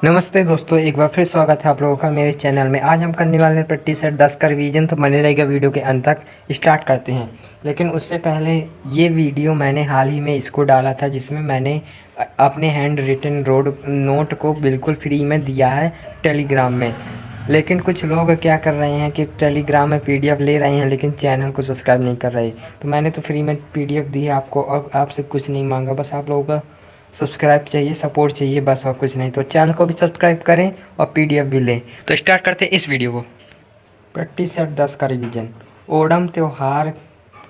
नमस्ते दोस्तों, एक बार फिर स्वागत है आप लोगों का मेरे चैनल में। आज हम करने वाले हैं प्रैक्टिस सेट 10 का रिवीजन, तो बने रहेगा वीडियो के अंत तक। स्टार्ट करते हैं। लेकिन उससे पहले ये वीडियो मैंने हाल ही में इसको डाला था, जिसमें मैंने अपने हैंड रिटन रोड नोट को बिल्कुल फ्री में दिया है टेलीग्राम में। लेकिन कुछ लोग क्या कर रहे हैं कि टेलीग्राम में PDF ले रहे हैं, लेकिन चैनल को सब्सक्राइब नहीं कर रहे। तो मैंने तो फ्री में PDF दी है आपको, अब आपसे कुछ नहीं मांगा, बस आप लोगों का सब्सक्राइब चाहिए, सपोर्ट चाहिए, बस और कुछ नहीं। तो चैनल को भी सब्सक्राइब करें और PDF भी लें। तो स्टार्ट करते हैं इस वीडियो को। प्रैक्टिस सेट 10 का रिवीजन। ओणम त्यौहार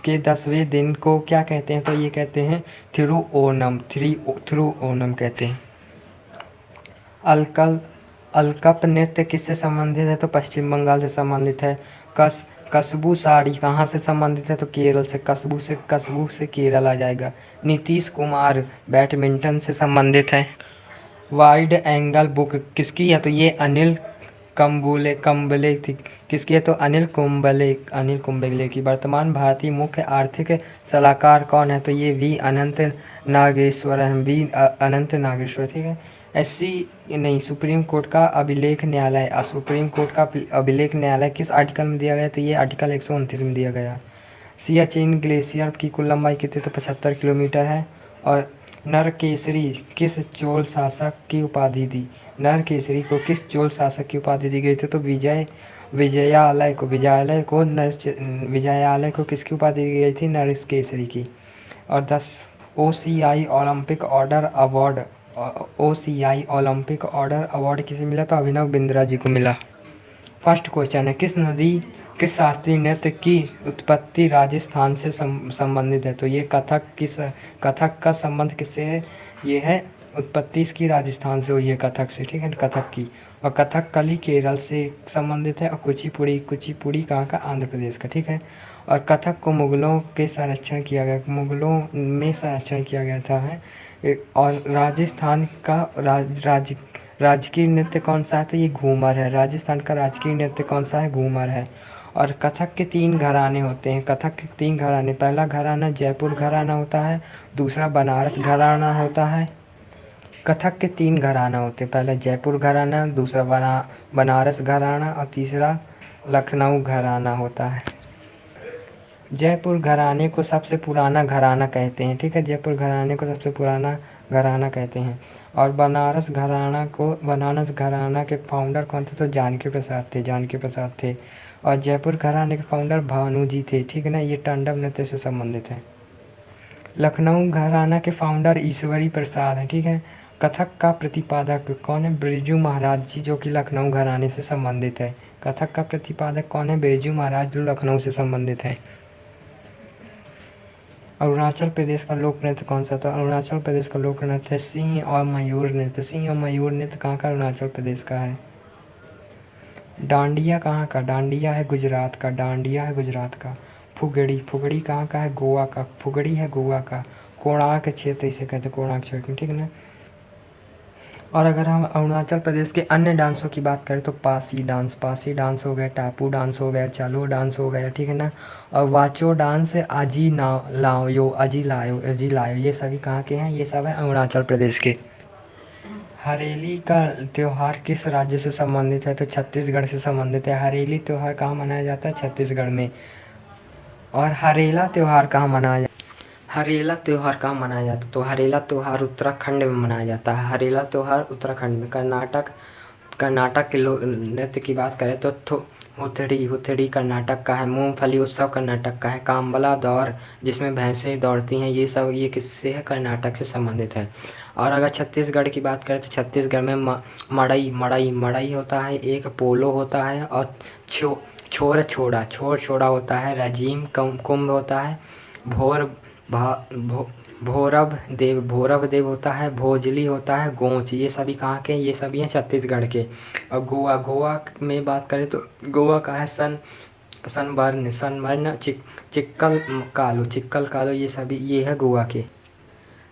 के 10वें दिन को क्या कहते हैं? तो ये कहते हैं थिरु ओणम, थिरु ओणम कहते हैं। अलकल अलकप नृत्य किससे संबंधित है? तो पश्चिम बंगाल से संबंधित है। कस्बू साड़ी कहाँ से संबंधित है? तो केरल से। कस्बू से केरल आ जाएगा। नीतीश कुमार बैडमिंटन से संबंधित है। वाइड एंगल बुक किसकी है? तो ये अनिल कंबले थी। किसकी है? तो अनिल कुंबले की। वर्तमान भारतीय मुख्य आर्थिक सलाहकार कौन है? तो ये अनंत नागेश्वर, ठीक है। सुप्रीम कोर्ट का अभिलेख न्यायालय किस आर्टिकल में दिया गया? तो ये आर्टिकल 129 में दिया गया। सियाचिन ग्लेशियर की कुल लंबाई कितनी? तो 75 किलोमीटर है। और नरकेसरी किस चोल शासक की उपाधि दी? नरकेसरी को किस चोल शासक की उपाधि दी गई थी? तो विजयालय को किसकी उपाधि दी गई थी? नरकेसरी की। और 10 OCI ओलंपिक ऑर्डर अवार्ड किसे मिला? तो अभिनव बिंद्रा जी को मिला। फर्स्ट क्वेश्चन है, किस शास्त्रीय नृत्य की उत्पत्ति राजस्थान से संबंधित है? तो ये कथक का संबंध किससे है? ये है उत्पत्ति इसकी राजस्थान से हुई है, कथक से, ठीक है, कथक की। और कथकली केरल से संबंधित है। और कुचिपुड़ी कहाँ का? आंध्र प्रदेश का, ठीक है। और कथक को मुगलों में संरक्षण किया गया था है। और राजस्थान का राजकीय नृत्य कौन सा है? तो ये घूमर है। राजस्थान का राजकीय नृत्य कौन सा है? घूमर है। और कथक के 3 घराने होते हैं। कथक के 3 घराने, पहला घराना जयपुर घराना होता है, दूसरा बनारस घराना होता है। कथक के 3 घराना होते हैं, पहला जयपुर घराना, दूसरा बनारस घराना और तीसरा लखनऊ घराना होता है। जयपुर घराने को सबसे पुराना घराना कहते हैं, ठीक है। जयपुर घराने को सबसे पुराना घराना कहते हैं। और बनारस घराना के फाउंडर कौन थे? तो जानकी प्रसाद थे। और जयपुर घराने के फाउंडर भानु जी थे, ठीक है ना। ये तांडव नृत्य से संबंधित है। लखनऊ घराना के फाउंडर ईश्वरी प्रसाद हैं, ठीक है। कथक का प्रतिपादक कौन है? बिरजू महाराज जी, जो कि लखनऊ घराने से संबंधित है। कथक का प्रतिपादक कौन है? बिरजू महाराज, जो लखनऊ से संबंधित है। अरुणाचल प्रदेश का लोक नृत्य कौन सा था? अरुणाचल प्रदेश का लोक नृत्य सिंह और मयूर नृत्य कहाँ का? अरुणाचल प्रदेश का है। डांडिया कहाँ का? डांडिया है गुजरात का। फुगड़ी कहाँ का है? गोवा का। फुगड़ी है गोवा का। कोणार्क क्षेत्र इसे कहते हैं, कोणार्क क्षेत्र, ठीक है ना। और अगर हम अरुणाचल प्रदेश के अन्य डांसों की बात करें तो पासी डांस हो गया, टापू डांस हो गया, चालो डांस हो गया, ठीक है ना। और वाचो डांस, अजी लायो, ये सभी कहाँ के हैं? ये सब है अरुणाचल प्रदेश के। हरेली का त्यौहार किस राज्य से संबंधित है? तो छत्तीसगढ़ से संबंधित है। हरेली त्यौहार कहाँ मनाया जाता है? छत्तीसगढ़ में। और हरेला त्यौहार कहाँ मनाया जाता है? तो हरेला त्यौहार उत्तराखंड में मनाया जाता है। हरेला त्यौहार उत्तराखंड में। कर्नाटक के लोक नृत्य की बात करें तो हुथड़ी कर्नाटक का है। मूंगफली उत्सव कर्नाटक का है। काम्बला दौड़, जिसमें भैंसें दौड़ती हैं, ये किससे है? कर्नाटक से संबंधित है। और अगर छत्तीसगढ़ की बात करें तो छत्तीसगढ़ में मड़ई होता है, एक पोलो होता है, और छोर छोड़ा होता है। रजीम कुंभ होता है। भोर भोरब देव होता है। भोजली होता है। गोंच, ये सभी कहाँ के? ये सभी हैं छत्तीसगढ़ के। और गोवा में बात करें तो गोवा का है सनबर्न, चिक्कल कालो, ये है गोवा के।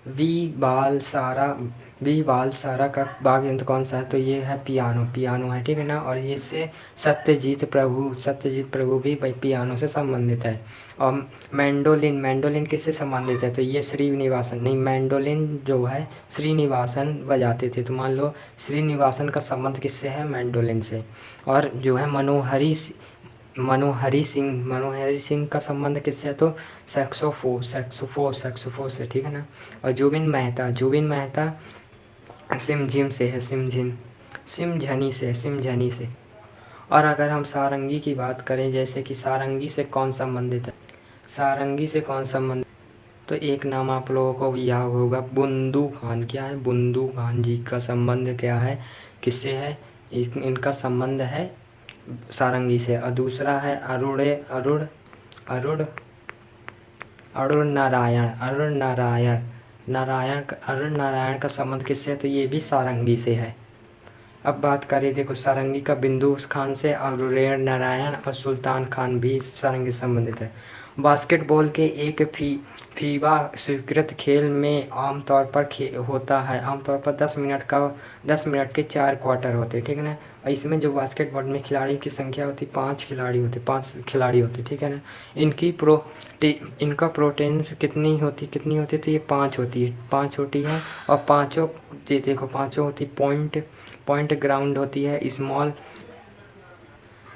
वी बाल सारा बी बालसारा का वाद्य यंत्र कौन सा है? तो ये है पियानो, पियानो है, ठीक है ना। और इससे सत्यजीत प्रभु भी भाई पियानो से संबंधित है। और मैंडोलिन, मैंडोलिन किससे संबंधित है? तो ये श्रीनिवासन, नहीं, मैंडोलिन जो है श्रीनिवासन बजाते थे। तो मान लो श्रीनिवासन का संबंध किससे है? मैंडोलिन से। और जो है मनोहरी सिंह का संबंध किससे है? तो सैक्सोफो से, ठीक है ना। और जुबिन मेहता सिमझिम से है, सिमझनी से। और अगर हम सारंगी की बात करें, जैसे कि सारंगी से कौन संबंधित है? सारंगी से कौन संबंधित? तो एक नाम आप लोगों को याद होगा, बुंदू खान। क्या है? बुंदू खान जी का संबंध क्या है, किससे है? इनका संबंध है सारंगी से। और दूसरा है अरुण नारायण का संबंध किससे है? तो ये भी सारंगी से है। अब बात करें, देखो सारंगी का बिंदु खान से, अरुण नारायण और सुल्तान खान भी सारंगी से संबंधित है। बास्केटबॉल के एक फीबा स्वीकृत खेल में आमतौर पर 10 मिनट के 4 क्वार्टर होते हैं, ठीक है ना। और इसमें जो बास्केटबॉल में खिलाड़ी की संख्या होती है 5 खिलाड़ी होते, ठीक है ना। इनका प्रोटीन कितनी होती है? तो ये 5 होती है। और पाँचों, ये देखो पाँचों होती पॉइंट ग्राउंड होती है, स्मॉल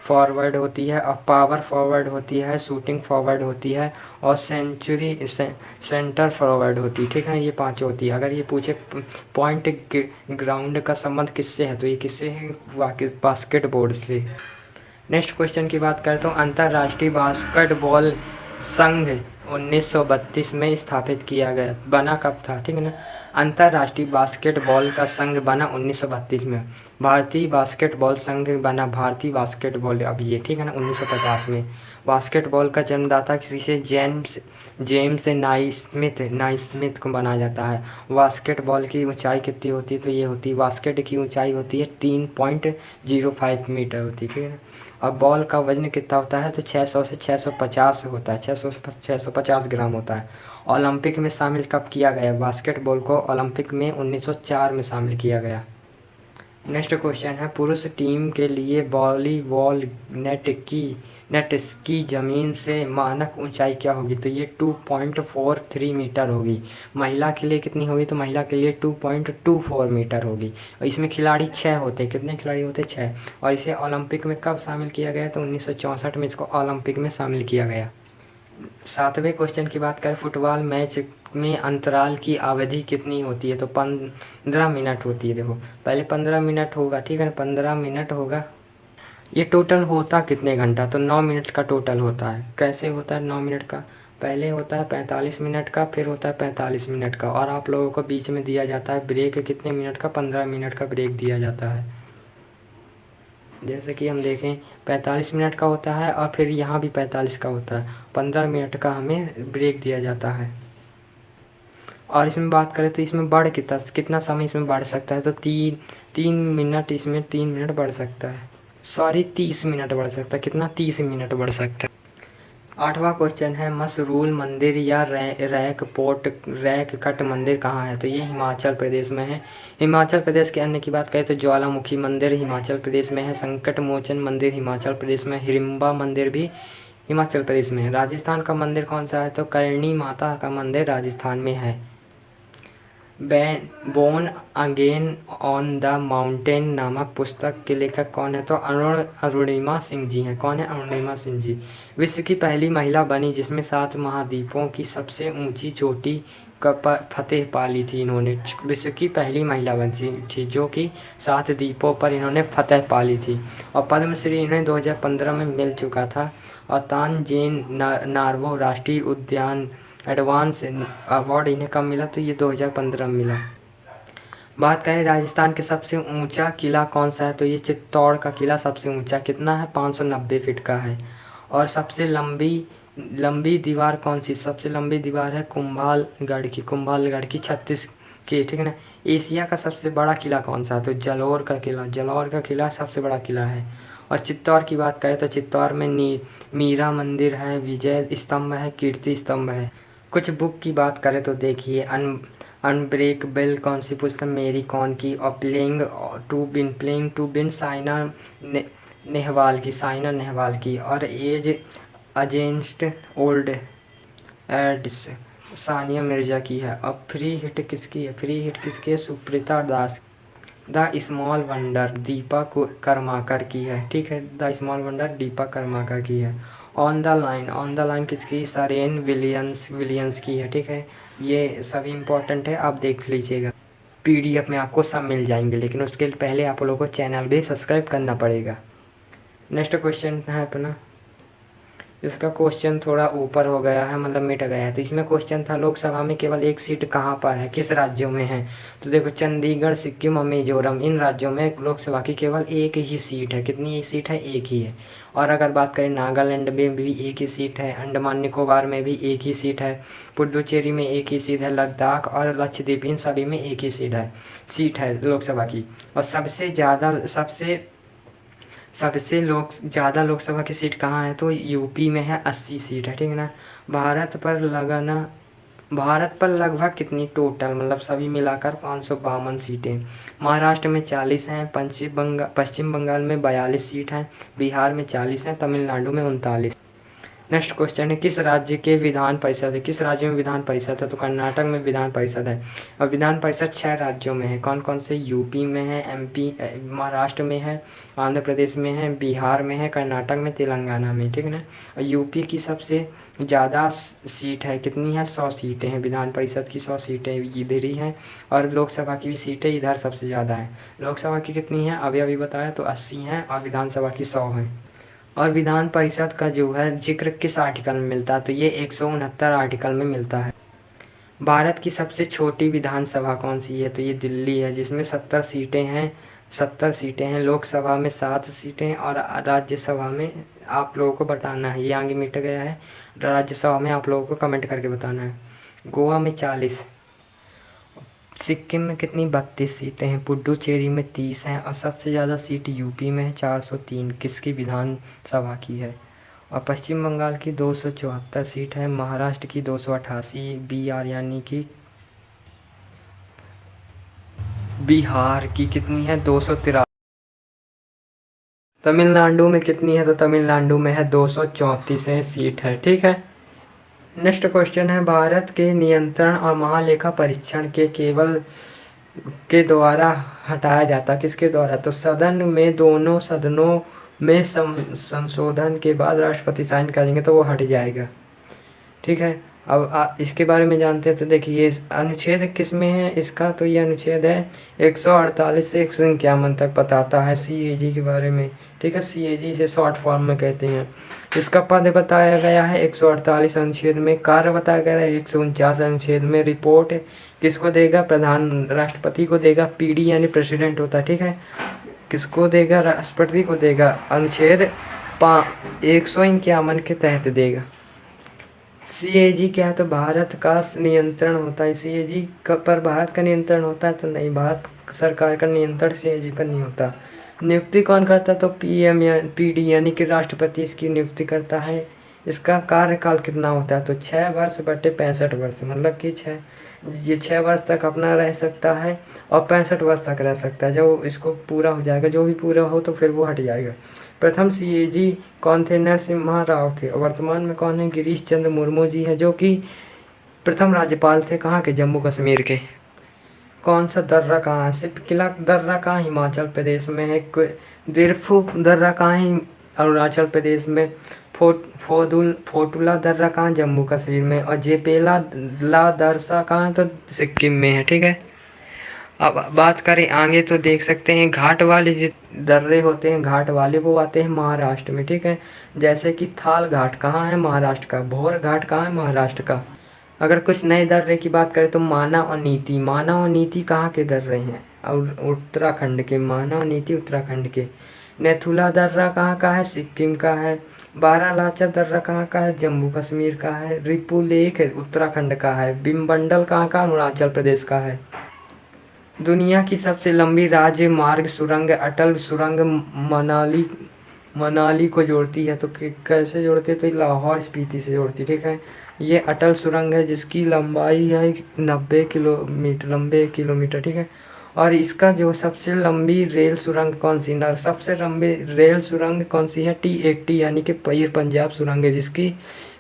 फॉरवर्ड होती है, और पावर फॉरवर्ड होती है, शूटिंग फॉरवर्ड होती है, और सेंटर फॉरवर्ड होती है, ठीक है। ये 5 होती है। अगर ये पूछे पॉइंट ग्राउंड का संबंध किससे है, तो ये किससे है? बास्केटबॉल से। नेक्स्ट क्वेश्चन की बात करता हूँ। अंतर्राष्ट्रीय बास्केटबॉल संघ 1932 में स्थापित किया गया, बना कब था, ठीक है ना। अंतर्राष्ट्रीय बास्केटबॉल का संघ बना 1932 में। भारतीय बास्केटबॉल संघ बना भारतीय बास्केटबॉल, अब ये, ठीक है ना, 1950 में। बास्केटबॉल का जन्मदाता किसी से जेम्स नाइस्मिथ को माना जाता है। बास्केटबॉल की ऊंचाई कितनी होती है? तो ये होती है, बास्केट की ऊंचाई होती है 3.05 मीटर होती है, ठीक है ना। अब बॉल का वजन कितना होता है? तो 600 से 650 होता है, 600 से 650 ग्राम होता है। ओलंपिक में शामिल कब किया गया? बास्केटबॉल को ओलंपिक में 1904 में शामिल किया गया। नेक्स्ट क्वेश्चन है, पुरुष टीम के लिए वॉलीबॉल नेट की ज़मीन से मानक ऊंचाई क्या होगी? तो ये 2.43 मीटर होगी। महिला के लिए कितनी होगी? तो महिला के लिए 2.24 मीटर होगी। और इसमें खिलाड़ी 6 होते हैं। कितने खिलाड़ी होते हैं? 6। और इसे ओलंपिक में कब शामिल किया गया? तो 1964 में इसको ओलंपिक में शामिल किया गया। 7वें क्वेश्चन की बात करें, फुटबॉल मैच में अंतराल की अवधि कितनी होती है? तो 15 मिनट होती है। देखो पहले 15 मिनट होगा, ठीक है ना, 15 मिनट होगा। ये टोटल होता कितने घंटा? तो 9 मिनट का टोटल होता है। कैसे होता है 9 मिनट का? पहले होता है 45 मिनट का, फिर होता है 45 मिनट का, और आप लोगों को बीच में दिया जाता है ब्रेक कितने मिनट का? 15 मिनट का ब्रेक दिया जाता है। जैसे कि हम देखें 45 मिनट का होता है, और फिर यहाँ भी 45 का होता है, 15 मिनट का हमें ब्रेक दिया जाता है। और इसमें बात करें तो इसमें कितना समय इसमें बढ़ सकता है? तो 3 मिनट, इसमें 3 मिनट बढ़ सकता है, सॉरी 30 मिनट बढ़ सकता है। कितना? 30 मिनट बढ़ सकता है। 8वां क्वेश्चन है, मसरूल मंदिर या रैक कट मंदिर कहाँ है? तो ये हिमाचल प्रदेश में है। हिमाचल प्रदेश के अन्य की बात करें तो ज्वालामुखी मंदिर हिमाचल प्रदेश में है, संकट मोचन मंदिर हिमाचल प्रदेश में, हिडिंबा मंदिर भी हिमाचल प्रदेश में है। राजस्थान का मंदिर कौन सा है? तो करणी माता का मंदिर राजस्थान में है। Born again on the mountain नामक पुस्तक के लेखक कौन है? तो अरुणिमा सिंह जी हैं। कौन है? अरुणिमा सिंह जी। विश्व की पहली महिला बनी जिसमें 7 महाद्वीपों की सबसे ऊंची चोटी का फतेह पाली थी इन्होंने। विश्व की पहली महिला बनी थी जो कि 7 द्वीपों पर इन्होंने फतेह पाली थी। और पद्मश्री इन्हें 2015 में मिल चुका था। और तानजेन नार्वो राष्ट्रीय उद्यान एडवांस अवार्ड इन्हें कब मिला? तो ये 2015 में मिला। बात करें राजस्थान के सबसे ऊंचा किला कौन सा है? तो ये चित्तौड़ का किला सबसे ऊंचा, कितना है? 590 फीट का है। और सबसे लंबी दीवार कौन सी? सबसे लंबी दीवार है कुंभालगढ़ की 36 की, ठीक है ना। एशिया का सबसे बड़ा किला कौन सा है? तो जलोर का किला सबसे बड़ा किला है। और चित्तौड़ की बात करें तो चित्तौड़ में मीरा मंदिर है, विजय स्तंभ है, कीर्ति स्तंभ है। कुछ बुक की बात करें तो देखिए अनब्रेकेबल कौन सी पुस्तक, मेरी कॉन की, और playing to win Saina Nehwal की, और ace against odds Sania Mirza की है। अब फ्री हिट किसकी है? Suprita Das. The small wonder Dipa Karmakar की है, ठीक है। The small wonder Dipa Karmakar की है। ऑन द लाइन किसकी? सरेन विलियंस की है, ठीक है। ये सभी इम्पोर्टेंट है, आप देख लीजिएगा। पीडीएफ में आपको सब मिल जाएंगे, लेकिन उसके पहले आप लोगों को चैनल भी सब्सक्राइब करना पड़ेगा। नेक्स्ट क्वेश्चन है अपना, इसका क्वेश्चन थोड़ा ऊपर हो गया है, मतलब मिट गया है। तो इसमें क्वेश्चन था लोकसभा में केवल एक सीट कहाँ पर है, किस राज्यों में है? तो देखो, चंडीगढ़, सिक्किम और मिजोरम, इन राज्यों में लोकसभा की केवल एक ही सीट है। कितनी सीट है? एक ही है। और अगर बात करें नागालैंड में भी एक ही सीट है, अंडमान निकोबार में भी एक ही सीट है, पुडुचेरी में एक ही सीट है, लद्दाख और लक्षद्वीप, इन सभी में एक ही सीट है लोकसभा की। और सबसे ज़्यादा लोकसभा की सीट कहाँ है? तो यूपी में है, 80 सीट है, ठीक है ना। भारत पर लगभग कितनी टोटल, मतलब सभी मिलाकर 552 सीटें। महाराष्ट्र में 40 हैं, पश्चिम बंगाल में 42 सीट हैं, बिहार में 40 हैं, तमिलनाडु में 39। नेक्स्ट क्वेश्चन है, किस राज्य में विधान परिषद है? तो कर्नाटक में विधान परिषद है। और विधान परिषद 6 राज्यों में है। कौन कौन से? यूपी में है, एमपी, महाराष्ट्र में है, आंध्र प्रदेश में है, बिहार में है, कर्नाटक में, तेलंगाना में, ठीक है ना। और यूपी की सबसे ज़्यादा सीट है, कितनी है? 100 सीटें हैं। विधान परिषद की 100 सीटें इधर ही हैं, और लोकसभा की भी सीटें इधर सबसे ज़्यादा है। लोकसभा की कितनी है अभी बताया, तो 80 हैं, और विधानसभा की 100 हैं। और विधान परिषद का जो है जिक्र किस आर्टिकल में मिलता है? तो ये 169 आर्टिकल में मिलता है। भारत की सबसे छोटी विधानसभा कौन सी है? तो ये दिल्ली है, जिसमें 70 सीटें हैं। लोकसभा में 7 सीटें, और राज्यसभा में आप लोगों को बताना है, ये आगे मिट गया है। राज्यसभा में आप लोगों को कमेंट करके बताना है। गोवा में 40, सिक्किम में कितनी? 32 सीटें हैं। पुडुचेरी में 30 हैं, और सबसे ज़्यादा सीट यूपी में है, 403, किसकी? विधानसभा की है। और पश्चिम बंगाल की 274 सीट है, महाराष्ट्र की 288, बिहार की कितनी है? 283। तमिलनाडु में कितनी है? तो तमिलनाडु में है 234 सीट है, ठीक है। नेक्स्ट क्वेश्चन है, भारत के नियंत्रण और महालेखा परीक्षण के द्वारा हटाया जाता, किसके द्वारा? तो सदन में, दोनों सदनों में संशोधन के बाद राष्ट्रपति साइन करेंगे तो वो हट जाएगा, ठीक है। अब इसके बारे में जानते हैं, तो देखिए ये अनुच्छेद किस में है इसका? तो ये अनुच्छेद है 148 से 151 तक बताता है सीएजी के बारे में, ठीक है। सीएजी से शॉर्ट फॉर्म में कहते हैं। इसका पद बताया गया है 148 अनुच्छेद में, कार्य बताया गया है 149 अनुच्छेद में। रिपोर्ट किसको देगा? राष्ट्रपति को देगा। पीडी यानी प्रेसिडेंट होता है, ठीक है। किसको देगा? राष्ट्रपति को देगा। अनुच्छेद 151 के तहत देगा। सीएजी क्या है? तो भारत का नियंत्रण होता है। सीएजी पर भारत का नियंत्रण होता है? तो नहीं, भारत सरकार का नियंत्रण सीएजी पर नहीं होता। नियुक्ति कौन करता है? तो पीएम या पीडी यानी कि राष्ट्रपति इसकी नियुक्ति करता है। इसका कार्यकाल कितना होता है? तो 6 वर्ष बटे 65 वर्ष, मतलब कि 6 वर्ष तक अपना रह सकता है, और 65 वर्ष तक रह सकता है। जब इसको पूरा हो जाएगा, जो भी पूरा हो, तो फिर वो हट जाएगा। प्रथम सीएजी कौन थे? नरसिम्हा राव थे। और वर्तमान में कौन है? गिरीश चंद्र मुर्मू जी है, जो कि प्रथम राज्यपाल थे। कहाँ के? जम्मू कश्मीर के। कौन सा दर्रा कहाँ है? सिपकिला दर्रा कहाँ? हिमाचल प्रदेश में है। दिरफू दर्रा कहाँ है? अरुणाचल प्रदेश में। फोटुला दर्रा कहाँ? जम्मू कश्मीर में। और जेपेला ला दरसा कहाँ? तो सिक्किम में है, ठीक है। अब बात करें आगे, तो देख सकते हैं घाट वाले जो दर्रे होते हैं, घाट वाले, वो आते हैं महाराष्ट्र में, ठीक है। जैसे कि थाल घाट कहाँ है? महाराष्ट्र का। भोर घाट कहाँ है? महाराष्ट्र का। अगर कुछ नए दर्रे की बात करें, तो माना और नीति कहाँ के दर्रे हैं? और उत्तराखंड के। माना और नीति उत्तराखंड के। नेथुला दर्रा कहाँ का है? सिक्किम का है। बारालाचा दर्रा कहाँ का है? जम्मू कश्मीर का है। रिपु लेक उत्तराखंड का है। बिम्बंडल कहाँ का? अरुणाचल प्रदेश का है। दुनिया की सबसे लंबी राज्य मार्ग सुरंग अटल सुरंग मनाली को जोड़ती है। तो कैसे जोड़ती है? तो लाहौर स्पीति से जोड़ती है, ठीक है। ये अटल सुरंग है जिसकी लंबाई है 90 किलोमीटर, ठीक है। और इसका जो सबसे लंबी रेल सुरंग कौन सी ना सबसे लंबी रेल सुरंग कौन सी है, T80 यानी कि पीर पंजाब सुरंग है, जिसकी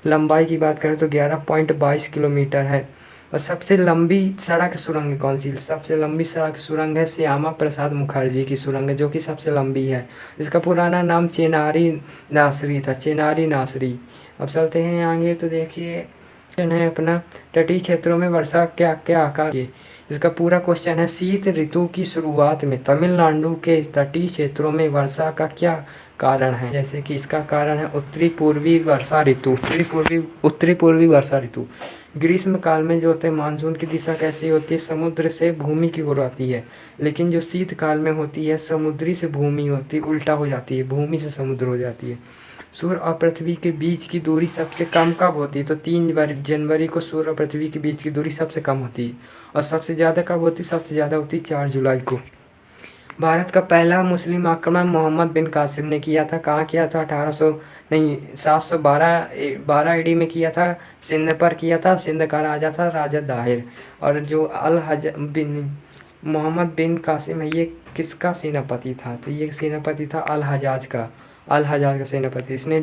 लंबाई की बात करें तो 11.22 किलोमीटर है। और सबसे लंबी सड़क सुरंग कौन सी, सबसे लंबी सड़क सुरंग है श्यामा प्रसाद मुखर्जी की सुरंग है, जो कि सबसे लंबी है। इसका पुराना नाम चेनारी नासरी था, चेनारी नासरी। अब चलते हैं आगे तो देखिए क्वेश्चन है अपना, तटीय क्षेत्रों में वर्षा क्या क्या आकार की। इसका पूरा क्वेश्चन है, शीत ऋतु की शुरुआत में तमिलनाडु के तटीय क्षेत्रों में वर्षा का क्या कारण है। जैसे कि इसका कारण है उत्तरी पूर्वी वर्षा ऋतु, उत्तरी पूर्वी वर्षा ऋतु। ग्रीष्म काल में जो होते हैं मानसून की दिशा कैसी होती है, समुद्र से भूमि की ओर आती है। लेकिन जो शीत काल में होती है समुद्री से भूमि होती है, उल्टा हो जाती है, भूमि से समुद्र हो जाती है। सूर्य और पृथ्वी के बीच की दूरी सबसे कम कब होती है, तो 3 जनवरी को सूर्य और पृथ्वी के बीच की दूरी सबसे कम होती है। और सबसे ज़्यादा कब होती है, सबसे ज़्यादा होती है 4 जुलाई को। भारत का पहला मुस्लिम आक्रमण मोहम्मद बिन कासिम ने किया था, कहाँ किया था, 1800 नहीं 712 AD में किया था, सिंध पर किया था। सिंध का राजा था राजा दाहिर। और जो अल हज बिन मोहम्मद बिन कासिम है ये किसका सेनापति था, तो ये सेनापति था अल हजाज का, अल हजाज का सेनापति। इसने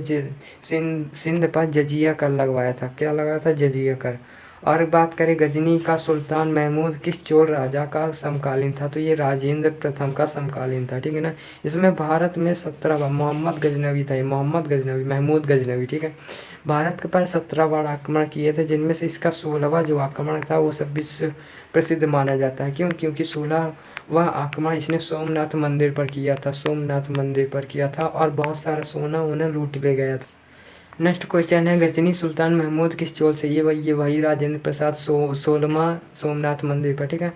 सिंध पर जजिया कर लगवाया था, क्या लगाया था, जजिया कर। और बात करें गजनी का सुल्तान महमूद किस चोल राजा का समकालीन था, तो ये राजेंद्र प्रथम का समकालीन था, ठीक है ना। इसमें भारत में 17 बार मोहम्मद गजनवी था, ये मोहम्मद गजनवी, महमूद गजनवी, ठीक है। भारत के पर 17 बार आक्रमण किए थे, जिनमें से इसका 16वां जो आक्रमण था वो सब विश्व प्रसिद्ध माना जाता है। क्यों, क्योंकि 16वां आक्रमण इसने सोमनाथ मंदिर पर किया था, सोमनाथ मंदिर पर किया था, और बहुत सारा सोना उन्हें लूट ले गया था। नेक्स्ट क्वेश्चन है, गजनी सुल्तान महमूद किस चोल से, ये वही राजेंद्र प्रसाद 16वां सोमनाथ मंदिर पर, ठीक है।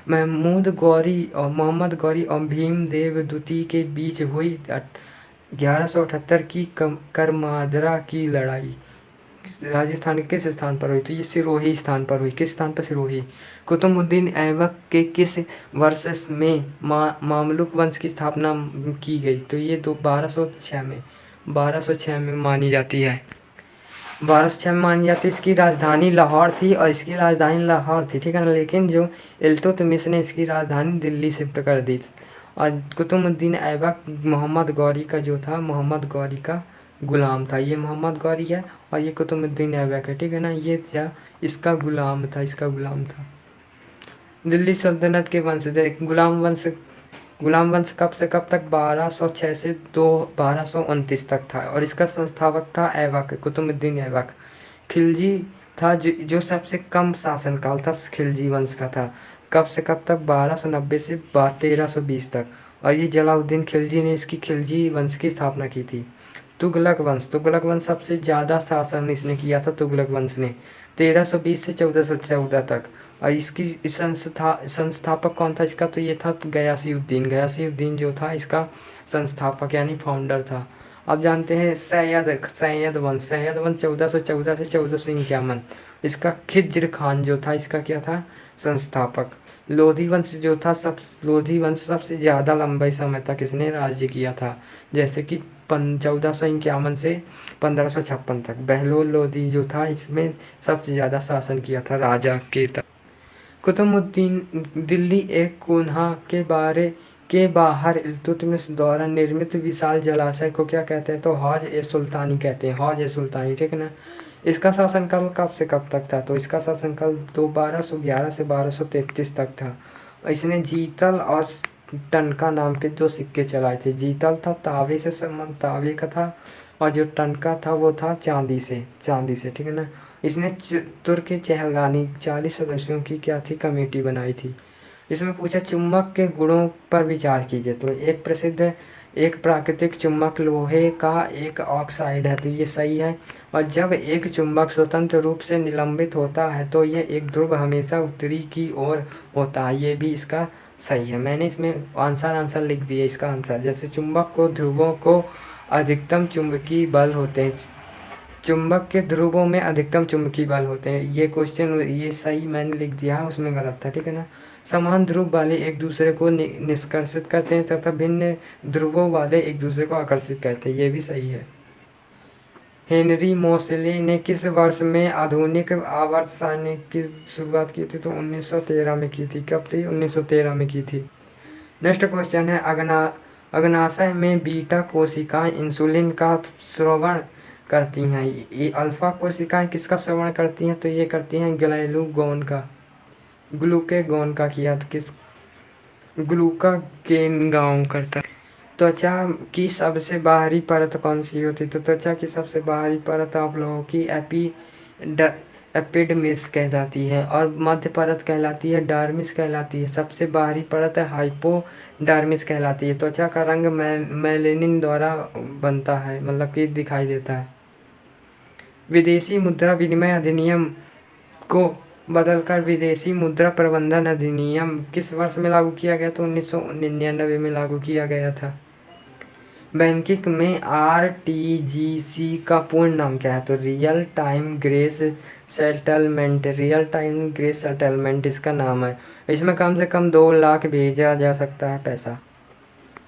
महमूद गौरी और मोहम्मद गौरी और भीमदेव द्वितीय के बीच हुई 1178 की करमादरा की लड़ाई राजस्थान के किस स्थान पर हुई, तो ये सिरोही स्थान पर हुई। किस स्थान पर, सिरोही। कुतुबुद्दीन ऐबक के किस वर्ष में मामलुक वंश की स्थापना की गई, तो ये तो 1206 में मानी जाती है, 1206 में मानी जाती है। इसकी राजधानी लाहौर थी, और इसकी राजधानी लाहौर थी, ठीक है ना। लेकिन जो इल्तुतमिश ने इसकी राजधानी दिल्ली शिफ्ट कर दी। और कुतुबुद्दीन ऐबक मोहम्मद गौरी का जो था, मोहम्मद गौरी का गुलाम था। ये मोहम्मद गौरी है और ये कुतुबुद्दीन ऐबक है, ठीक है ना। ये इसका गुलाम था, इसका गुलाम था। दिल्ली सल्तनत के वंशज, गुलाम वंश कब से कब तक, 1206 से 1229 तक था। और इसका संस्थापक था ऐबक, कुतुबुद्दीन ऐबक। खिलजी था जो सबसे कम शासनकाल था, खिलजी वंश का था। कब से कब तक, 1290 से 1320 तक। और ये जलालुद्दीन खिलजी ने इसकी खिलजी वंश की स्थापना की थी। तुगलक वंश सबसे ज़्यादा शासन इसने किया था, तुगलक वंश ने 1320 से 1414 तक। और इसकी संस्थापक कौन था इसका, तो ये था गयासीउद्दीन जो था इसका संस्थापक यानी फाउंडर था। अब जानते हैं सैयद वंश 1414 से 1451। इसका खिज्र खान जो था इसका क्या था, संस्थापक। लोधी वंश सबसे ज़्यादा लंबे समय तक इसने राज्य किया था, जैसे कि 1451 से 1556 तक। बहलोल लोधी जो था इसमें सबसे ज़्यादा शासन किया था राजा के तक। कुतुबुद्दीन दिल्ली एक कुन्हा के बाहर इल्तुतमिश द्वारा निर्मित विशाल जलाशय को क्या कहते हैं, तो हौज ए सुल्तानी कहते हैं, हौज ए सुल्तानी, ठीक है ना। इसका शासनकाल कब से कब तक था, तो इसका शासनकाल 1211 से 1233 तक था। इसने जीतल और टनका नाम के 2 सिक्के चलाए थे। जीतल था तावे से संबंध, तावे का था, और जो टनका था वो था चांदी से, ठीक है ना। इसने तुर्क चहलगानी 40 सदस्यों की क्या थी, कमेटी बनाई थी। इसमें पूछा चुंबक के गुणों पर विचार कीजिए, तो एक प्राकृतिक चुंबक लोहे का एक ऑक्साइड है, तो ये सही है। और जब एक चुंबक स्वतंत्र रूप से निलंबित होता है तो यह एक ध्रुव हमेशा उत्तरी की ओर होता है, ये भी इसका सही है। मैंने इसमें आंसर लिख दिया इसका आंसर। जैसे चुंबक को ध्रुवों को अधिकतम चुंबकीय बल होते हैं, चुंबक के ध्रुवों में अधिकतम चुंबकीय बल होते हैं। ये क्वेश्चन ये सही मैंने लिख दिया है, उसमें गलत था, ठीक है ना। समान ध्रुव वाले एक दूसरे को निष्कर्षित करते हैं तथा भिन्न ध्रुवों वाले एक दूसरे को आकर्षित करते हैं, ये भी सही है। हेनरी मोसले ने किस वर्ष में आधुनिक आवर्त सारणी की शुरुआत की थी? तो 1913 में की थी। कब थी? 1913 में की थी। नेक्स्ट क्वेश्चन है, अग्नाशय में बीटा कोशिकाएं इंसुलिन का स्रवण करती हैं। ये अल्फा कोशिकाएं किसका स्रवण करती हैं? तो ये करती हैं ग्लूकागॉन का। ग्लूकागॉन का किया था किस? ग्लूकागेन गाँव करता। त्वचा की सबसे बाहरी परत कौन सी होती है? तो त्वचा की सबसे बाहरी परत आप लोगों की एपिडर्मिस कहलाती है, और मध्य परत कहलाती है डर्मिस कहलाती है। सबसे बाहरी परत है हाइपोडर्मिस कहलाती है। त्वचा का रंग मेलेनिन द्वारा बनता है, मतलब कि दिखाई देता है। विदेशी मुद्रा विनिमय अधिनियम को बदलकर विदेशी मुद्रा प्रबंधन अधिनियम किस वर्ष में लागू किया गया? तो 1999 में लागू किया गया था। बैंकिंग में आरटीजीसी का पूर्ण नाम क्या है? तो real time grace settlement. Real time grace settlement इसका नाम है। इसमें कम से कम 2 लाख भेजा जा सकता है पैसा।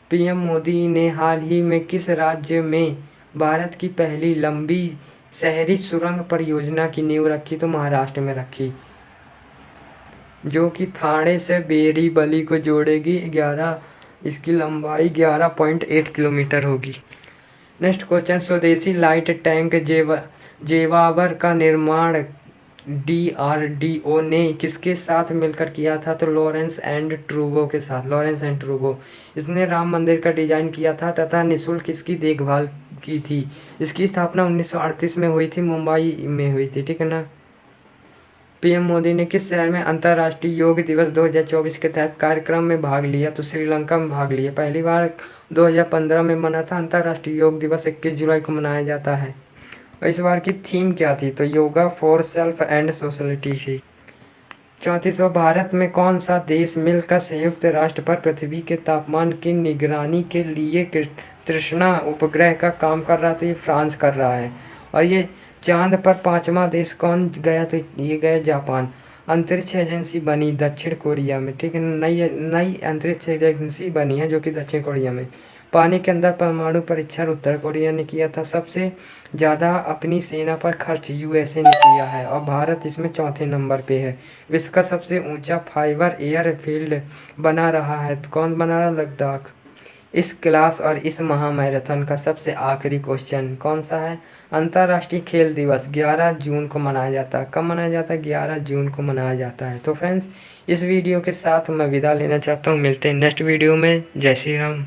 पीएम मोदी ने हाल ही में किस राज्य में भारत की पहली लंबी शहरी सुरंग परियोजना की नींव रखी? तो महाराष्ट्र में रखी, जो कि थाने से बेरीबली को जोड़ेगी। इसकी लंबाई 11.8 किलोमीटर होगी। नेक्स्ट क्वेश्चन, स्वदेशी लाइट टैंक जेवावर का निर्माण डीआरडीओ ने किसके साथ मिलकर किया था? तो लॉरेंस एंड ट्रूगो के साथ। लॉरेंस एंड ट्रूगो। इसने राम मंदिर का डिजाइन किया था तथा निःशुल्क इसकी देखभाल की थी। इसकी स्थापना 1938 में हुई थी, मुंबई में हुई थी, ठीक है ना। पीएम मोदी ने किस शहर में अंतर्राष्ट्रीय योग दिवस 2024 के तहत कार्यक्रम में भाग लिया? तो श्रीलंका में भाग लिया। पहली बार 2015 में मना था। अंतर्राष्ट्रीय योग दिवस 21 जुलाई को मनाया जाता है। और इस बार की थीम क्या थी? तो yoga for self and sociality थी। 34वां, भारत में कौन सा देश मिलकर संयुक्त राष्ट्र पर पृथ्वी के तापमान की निगरानी के लिए तृष्णा उपग्रह का काम कर रहा था? ये फ्रांस कर रहा है। और ये चांद पर 5वां देश कौन गया? तो ये गया जापान। अंतरिक्ष एजेंसी बनी दक्षिण कोरिया में, ठीक है। नई अंतरिक्ष एजेंसी बनी है जो कि दक्षिण कोरिया में। पानी के अंदर परमाणु परीक्षण उत्तर कोरिया ने किया था। सबसे ज़्यादा अपनी सेना पर खर्च यूएसए ने किया है, और भारत इसमें चौथे नंबर पे है। विश्व का सबसे ऊंचा फाइबर एयरफील्ड बना रहा है, तो कौन बना रहा? लद्दाख। इस क्लास और इस महामैराथन का सबसे आखिरी क्वेश्चन कौन सा है? अंतर्राष्ट्रीय खेल दिवस 11 जून को मनाया जाता है। कब मनाया जाता है? 11 जून को मनाया जाता है। तो फ्रेंड्स, इस वीडियो के साथ मैं विदा लेना चाहता हूँ। मिलते हैं नेक्स्ट वीडियो में। जय श्री राम।